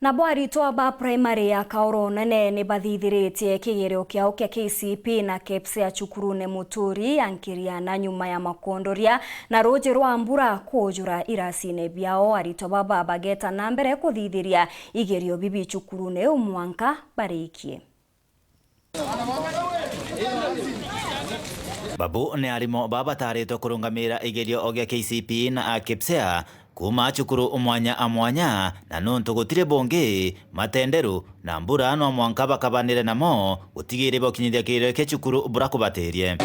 Nabo arito ba primary ya Kaoronene ni bathithiretie kigerio kiao kia KCPE na KPSEA chukurune Muturi ankiriana nyuma ya makondoria na roje rwa mbura kujura irasine biao. Arito baba bageta na mbere kuthithiria igerio bibi chukurune umwanka barikie. Babu ni arimo baba tarito kurungamira igerio ogia KCPE na KPSEA kuma chukuru umwanya na nuntu gutire bonge matenderu na mbura no mwanka bakabanire namo gutigire bokinyithia kigerio ke chukuru burakubaterie.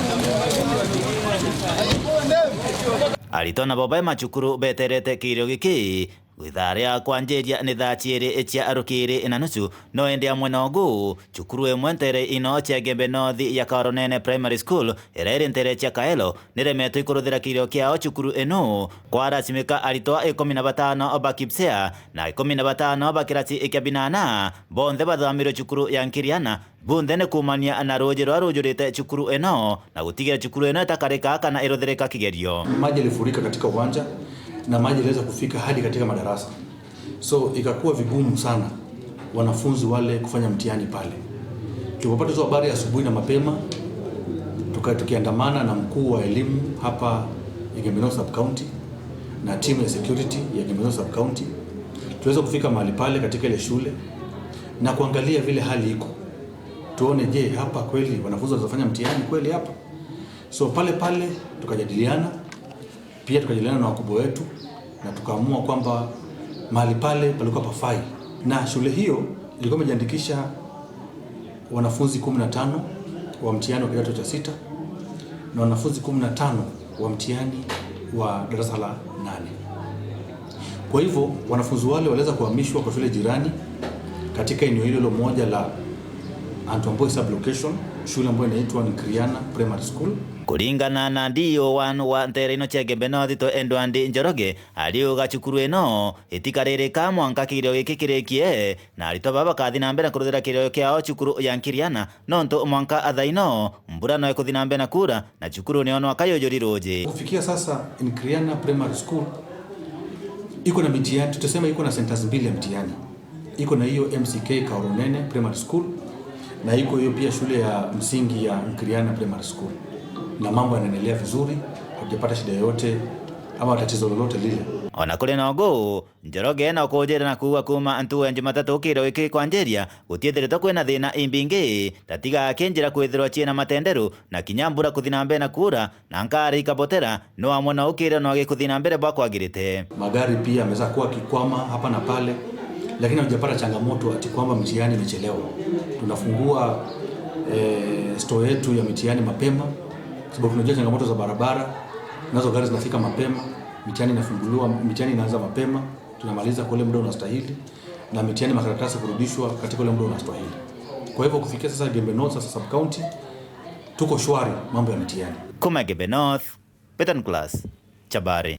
Arito na baba machukuru beterete kigerio giki gwitharia kwanjeria ni thaa chieri echia arukiri na nusu no ende amwe nogu chukuru emwe ntere ino chia Gembe North ya Kaoronene Primary School ere ntere chia Kaelo niremetwo ikuruthira kigerio kiao chukuru eno kwarasimika arito 15 ba KPSEA na 15 ba kirasi kia binana bonthe bathamiro chukuru ya Nkiriana bunthe ne kumania na roje rujurite chukuru eno na gutigira chukuru eno itakarika kana iruthirika kigerio. Maji yalifurika katika uwanja na maji yaliweza kufika hadi katika madarasa, so ikakuwa vigumu sana wanafunzi wale kufanya mtihani pale. Tulipopata hizo habari asubuhi na mapema, tukiandamana na mkuu wa elimu hapa Gembe North Sub County na timu ya security ya Gembe North Sub County, tuweza kufika mahali pale katika ile shule na kuangalia vile hali iko, tuone je, hapa kweli wanafunzi wanafanya mtihani kweli hapa. So pale tukajadiliana, pia tukajadiliana na wakubwa wetu na tukaamua kwamba mahali pale palikuwa pafai, na shule hiyo ilikuwa imejiandikisha wanafunzi 15 wa mtihani wa kidato cha 6 na wanafunzi 15 wa mtihani wa darasa la 8. Kwa hivyo wanafunzi wale waliweza kuhamishwa kwa shule jirani katika eneo hilo moja la Antwamboi sublocation, shule ambayo inaitwa Nkiriana Primary School. Kuringana na DO1 wa ntere ino chia Gembe North to Endwandi Njoroge aliuga chukuru eno itikaririka mwanka kigerio giki kirikie na arito baba kathi na mbere kuruthira kigerio kiao chukuru ya Nkiriana nonto mwanka athaino mbura no ikuthi na mbere na kura na chukuru ni ono akayojori roje. Kufikia sasa Nkiriana Primary School iko na mitihani, tutasema iko na centers mbili ya mtihani. Iko na hiyo MCK Kaoronene Primary School na iko hiyo pia shule ya msingi ya Nkiriana Primary School, na mambo yanaendelea vizuri, hujapata shida yoyote ama tatizo lolote lile. Ona kuri nogo Njoroge na kujera na kuwa kuma antu Jumatatu kigerio giki kwanjeria gutiethiritwo kwina thina imbingi tatiga akenjira kwithirwa chiena matenderu na kinyambura kuthina mbere na kura na nkari ikabotera no amwe na ukire no gikuthina mbere bwa kwagirite. Magari pia yameweza kuwa kikwama hapa na pale, lakini hujapata changamoto ati kwamba mtihani imechelewa. Tunafungua store yetu ya mtihani mapema sababu tunajua changamoto za barabara, nazo gari zinafika mapema, mtihani inafunguliwa, mtihani inaanza mapema, tunamaliza kwa ule muda unastahili na mtihani makaratasi kurudishwa katika ule muda unastahili. Kwa hivyo kufikia sasa Gembe North sasa Sub County tuko shwari mambo ya mtihani. Kuma Gembe North, Peter Nicholas, Chabari.